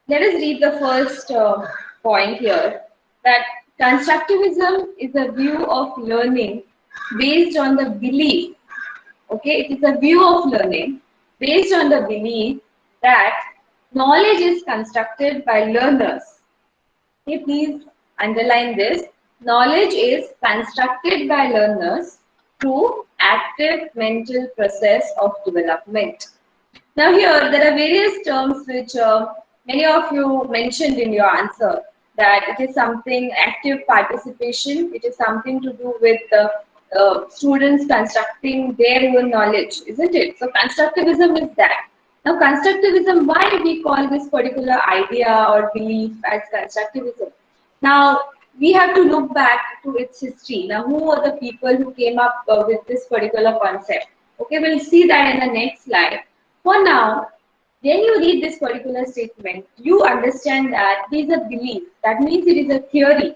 Let us read the first point here, that constructivism is a view of learning based on the belief, okay, it is a view of learning based on the belief that knowledge is constructed by learners. Okay, please underline this. Knowledge is constructed by learners through active mental process of development. Now here there are various terms which many of you mentioned in your answer, that it is something active participation, it is something to do with students constructing their own knowledge, isn't it? So constructivism is that. Now constructivism, why we call this particular idea or belief as constructivism? Now we have to look back to its history. Now who are the people who came up with this particular concept? Okay, we'll see that in the next slide. For now, when you read this particular statement, you understand that it is a belief. That means it is a theory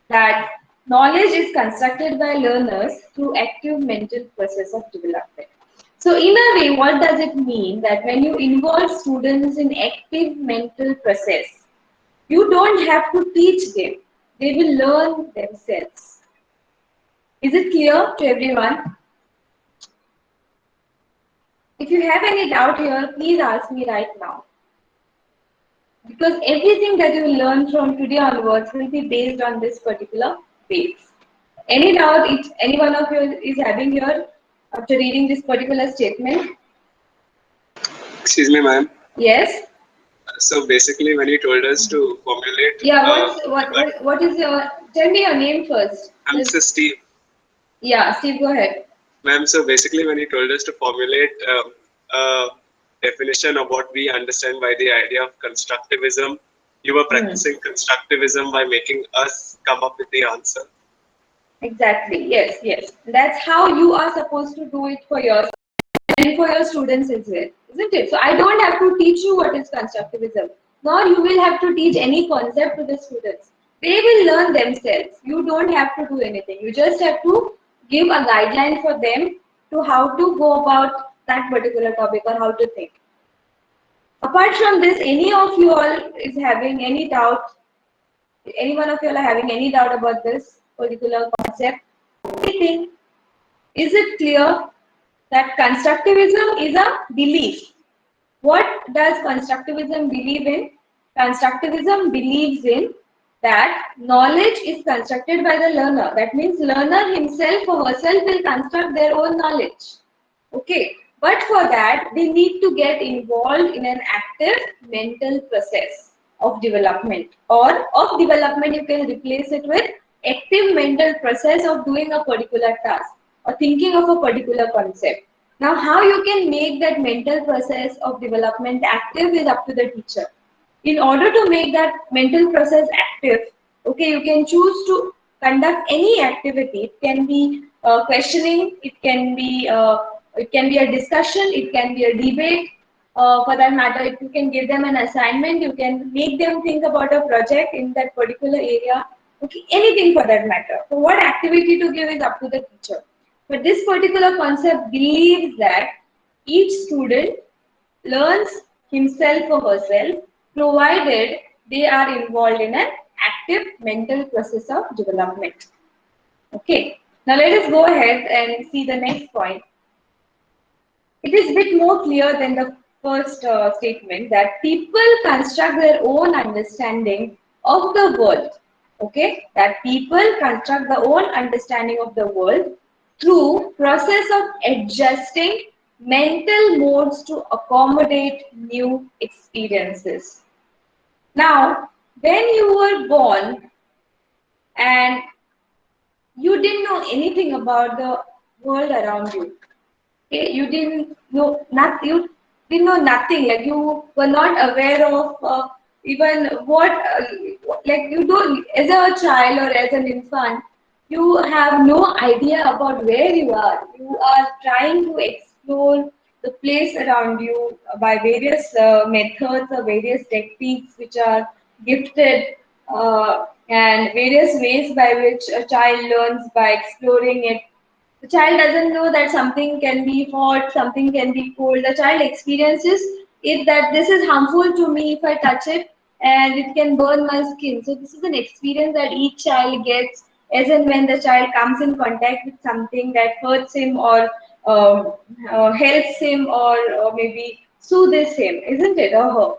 that knowledge is constructed by learners through active mental process of development. So in a way, what does it mean? That when you involve students in active mental process, you don't have to teach them. They will learn themselves. Is it clear to everyone? If you have any doubt here, please ask me right now. Because everything that you learn from today onwards will be based on this particular base. Any doubt any one of you is having here after reading this particular statement? Excuse me, ma'am. Yes. So basically, when you told us to formulate, Yeah. What is your? Tell me your name first. I'm Mr. Steve. Yeah, Steve, go ahead. Ma'am, so basically, when you told us to formulate a definition of what we understand by the idea of constructivism, you were practicing constructivism by making us come up with the answer. Exactly. Yes, yes. That's how you are supposed to do it for yourself and for your students as well, isn't it? So I don't have to teach you what is constructivism, nor you will have to teach any concept to the students. They will learn themselves. You don't have to do anything. You just have to give a guideline for them to how to go about that particular topic or how to think. Apart from this, any of you all is having any doubt? Any one of you all are having any doubt about this particular concept? Anything? Is it clear that constructivism is a belief? What does constructivism believe in? Constructivism believes in that knowledge is constructed by the learner. That means learner himself or herself will construct their own knowledge. Okay, but for that they need to get involved in an active mental process of development, or of development you can replace it with active mental process of doing a particular task or thinking of a particular concept. Now how you can make that mental process of development active is up to the teacher. In order to make that mental process active, okay, you can choose to conduct any activity. It can be questioning, it can be a discussion, it can be a debate. For that matter, if you can give them an assignment, you can make them think about a project in that particular area. Okay, anything for that matter. So what activity to give is up to the teacher. But this particular concept believes that each student learns himself or herself, provided they are involved in an active mental process of development. Okay, now let us go ahead and see the next point. It is a bit more clear than the first statement, that people construct their own understanding of the world. Okay, that people construct their own understanding of the world through process of adjusting mental modes to accommodate new experiences. Now, when you were born and you didn't know anything about the world around you, okay, you didn't know you didn't know nothing, like you were not aware of even what like you don't, as a child or as an infant, you have no idea about where you are trying to explore the place around you by various methods or various techniques which are gifted, and various ways by which a child learns by exploring it. The child doesn't know that something can be hot, something can be cold. The child experiences it that this is harmful to me if I touch it, and it can burn my skin. So this is an experience that each child gets as and when the child comes in contact with something that hurts him or helps him or maybe soothes him, isn't it, or her?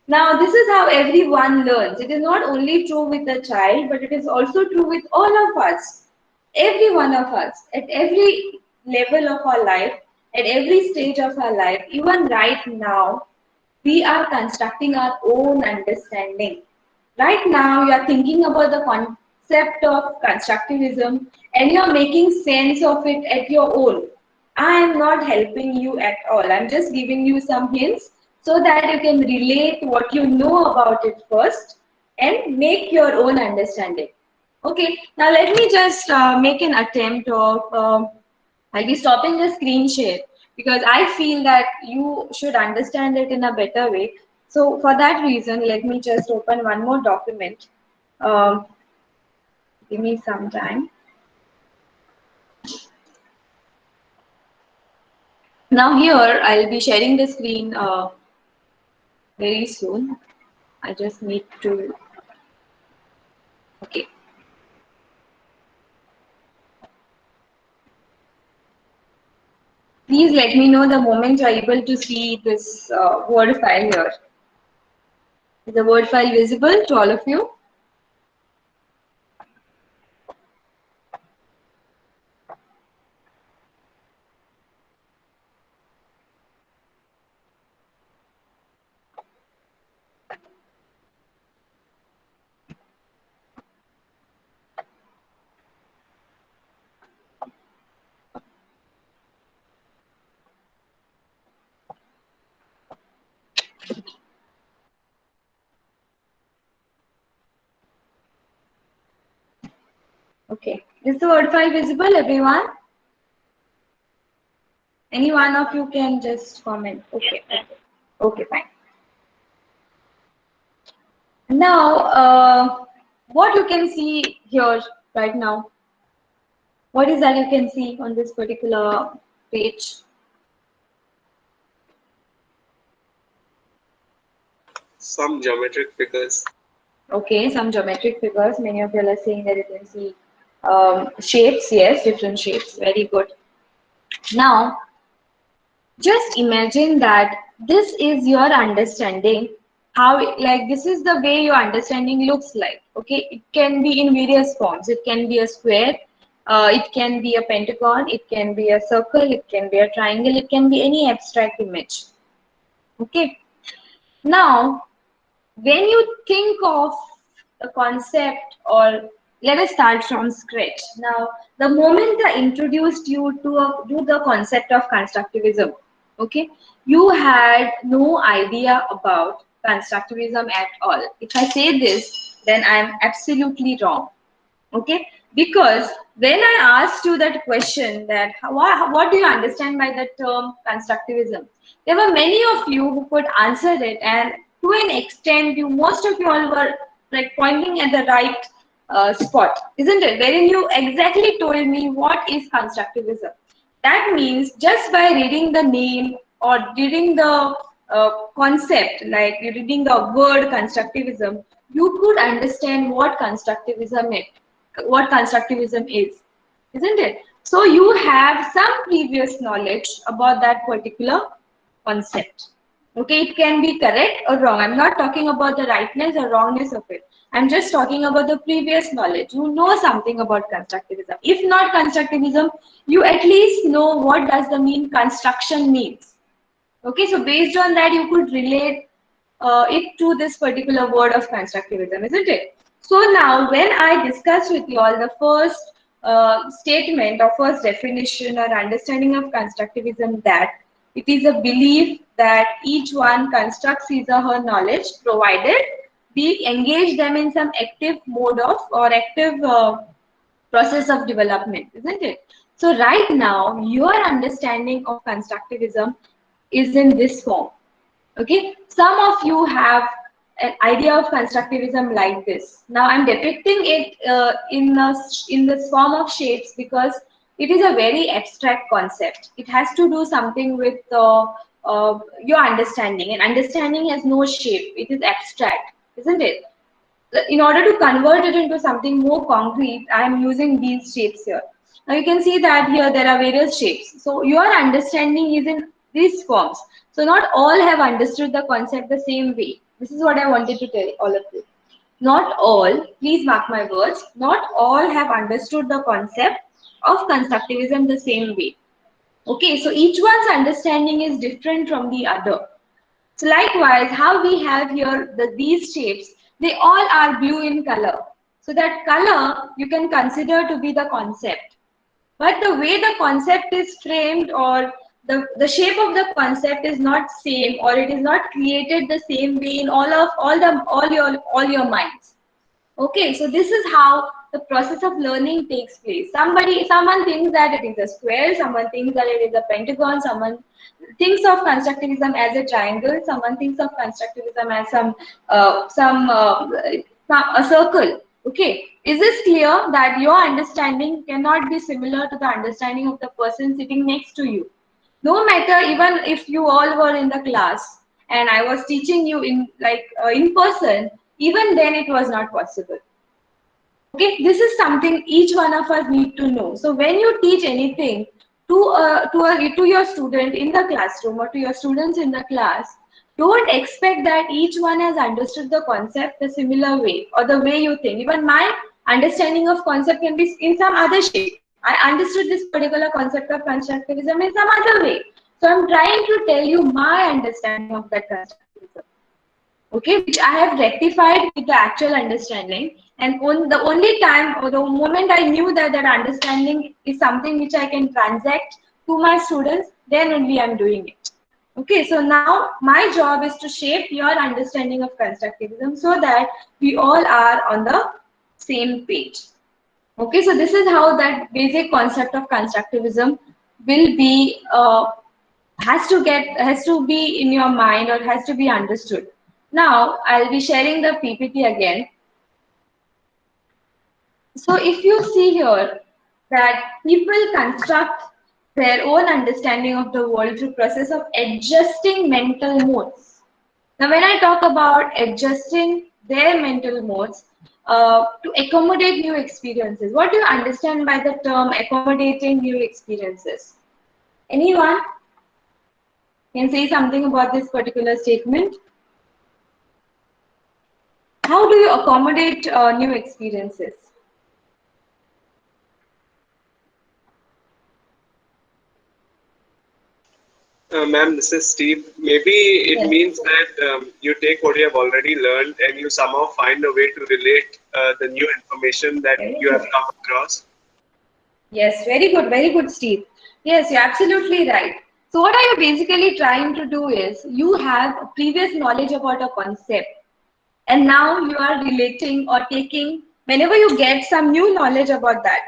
Now, this is how everyone learns. It is not only true with the child, but it is also true with all of us. Every one of us, at every level of our life, at every stage of our life, even right now, we are constructing our own understanding. Right now, you are thinking about the concept of constructivism and you are making sense of it at your own. I am not helping you at all. I'm just giving you some hints so that you can relate what you know about it first and make your own understanding. Okay, now let me just make an attempt of I'll be stopping the screen share because I feel that you should understand it in a better way. So for that reason, let me just open one more document. Um, Give me some time. Now here, I'll be sharing the screen very soon. I just need to, okay. Please let me know the moment you're able to see this Word file here. Is the Word file visible to all of you? Okay. Is the Word file visible, everyone? Any one of you can just comment. Okay. Okay, okay, fine. Now, what you can see here right now, what is that you can see on this particular page? Some geometric figures. Okay, some geometric figures. Many of you are saying that you can see shapes. Yes, different shapes. Very good. Now, just imagine that this is your understanding. How, like, this is the way your understanding looks like. Okay, it can be in various forms. It can be a square. It can be a pentagon. It can be a circle. It can be a triangle. It can be any abstract image. Okay. Now, when you think of a concept, or let us start from scratch. Now, the moment I introduced you to the concept of constructivism, okay, you had no idea about constructivism at all. If I say this, then I'm absolutely wrong. Okay, because when I asked you that question, that what do you understand by the term constructivism, there were many of you who could answer it, and to an extent you, most of you all were like pointing at the right spot, isn't it, wherein you exactly told me what is constructivism. That means just by reading the name or reading the concept, like reading the word constructivism, you could understand what constructivism is, isn't it? So you have some previous knowledge about that particular concept. Okay, it can be correct or wrong. I'm not talking about the rightness or wrongness of it. I'm just talking about the previous knowledge. You know something about constructivism. If not constructivism, you at least know what does the mean construction means. Okay, so based on that, you could relate it to this particular word of constructivism, isn't it? So now, when I discuss with you all the first statement or first definition or understanding of constructivism, that it is a belief that each one constructs his or her knowledge, provided we engage them in some active mode of or active process of development, isn't it? So right now, your understanding of constructivism is in this form. Okay, some of you have an idea of constructivism like this. Now I'm depicting it in this form of shapes because it is a very abstract concept. It has to do something with your understanding, and understanding has no shape. It is abstract, isn't it? In order to convert it into something more concrete, I am using these shapes here. Now you can see that here there are various shapes. So your understanding is in these forms. So not all have understood the concept the same way. This is what I wanted to tell all of you. Not all, please mark my words, not all have understood the concept of constructivism the same way. Okay, so each one's understanding is different from the other. So likewise, how we have here these shapes, they all are blue in color. So that color you can consider to be the concept. But the way the concept is framed, or the shape of the concept is not same, or it is not created the same way in all your minds. Okay, so this is how the process of learning takes place. Someone thinks that it is a square, someone thinks that it is a pentagon, someone thinks of constructivism as a triangle, someone thinks of constructivism as a circle. Okay, is this clear that your understanding cannot be similar to the understanding of the person sitting next to you? No matter, even if you all were in the class and I was teaching you in person, even then it was not possible. Okay, this is something each one of us need to know. So when you teach anything to your student in the classroom or to your students in the class, don't expect that each one has understood the concept the similar way or the way you think. Even my understanding of concept can be in some other shape. I understood this particular concept of constructivism in some other way. So I'm trying to tell you my understanding of that constructivism. Okay, which I have rectified with the actual understanding. And the only time or the moment I knew that that understanding is something which I can transact to my students, then only I'm doing it. Okay, so now my job is to shape your understanding of constructivism so that we all are on the same page. Okay, so this is how that basic concept of constructivism will be has to be in your mind or has to be understood. Now I'll be sharing the PPT again. So if you see here that people construct their own understanding of the world through process of adjusting mental modes. Now when I talk about adjusting their mental modes to accommodate new experiences, what do you understand by the term accommodating new experiences? Anyone can say something about this particular statement? How do you accommodate new experiences? Ma'am, this is Steve. Maybe it Yes. means that you take what you have already learned and you somehow find a way to relate the new information that Very you have good. come across. Yes, very good, Steve. Yes, you're absolutely right. So what are you basically trying to do is you have previous knowledge about a concept and now you are relating or taking whenever you get some new knowledge about that.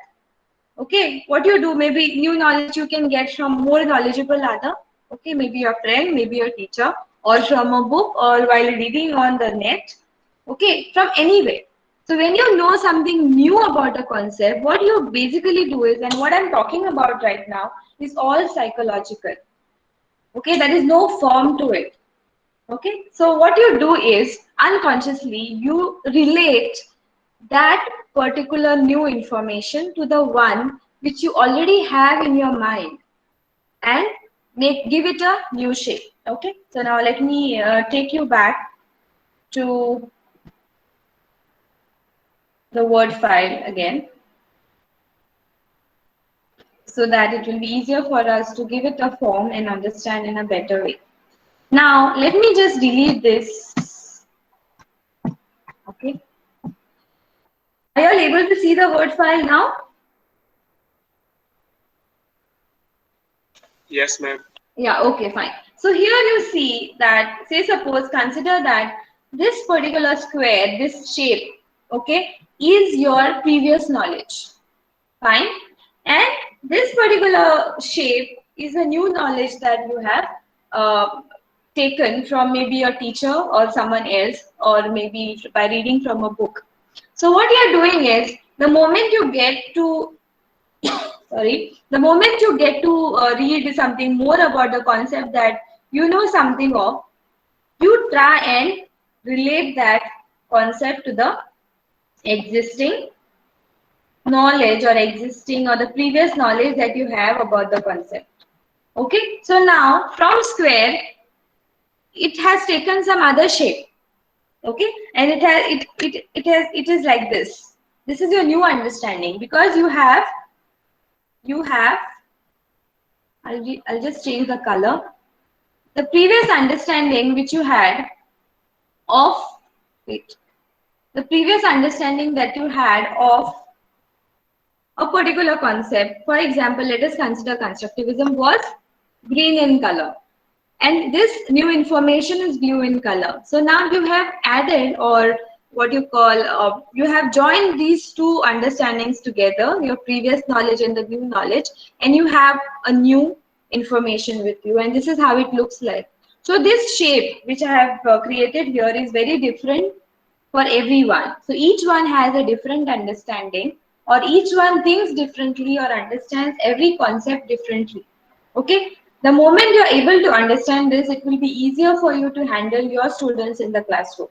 Okay, what you do, maybe new knowledge you can get from more knowledgeable other. Okay, maybe your friend, maybe your teacher, or from a book, or while reading on the net. Okay, from anywhere. So when you know something new about a concept, what you basically do is, and what I'm talking about right now, is all psychological. Okay, there is no form to it. Okay, so what you do is unconsciously you relate that particular new information to the one which you already have in your mind and give it a new shape. Okay, so now let me take you back to the Word file again so that it will be easier for us to give it a form and understand in a better way. Now let me just delete this. Okay, are you all able to see the Word file now? Yes, ma'am. Yeah, okay, fine. So here you see that, say suppose, consider that this particular square, this shape, okay, is your previous knowledge. Fine. And this particular shape is a new knowledge that you have taken from maybe your teacher or someone else, or maybe by reading from a book. So what you're doing is, the moment you get to the moment you get to read something more about the concept that you know something of, you try and relate that concept to the existing knowledge or the previous knowledge that you have about the concept. Okay, so now from square, it has taken some other shape. Okay, and it is like this. This is your new understanding, because you have I'll just change the color. The previous understanding which you had of the previous understanding that you had of a particular concept, for example, let us consider constructivism, was green in color, and this new information is blue in color. So now you have added, or what you call, you have joined these two understandings together, your previous knowledge and the new knowledge, and you have a new information with you, and this is how it looks like. So this shape which I have created here is very different for everyone. So each one has a different understanding, or each one thinks differently or understands every concept differently. Okay, the moment you're able to understand this, it will be easier for you to handle your students in the classroom.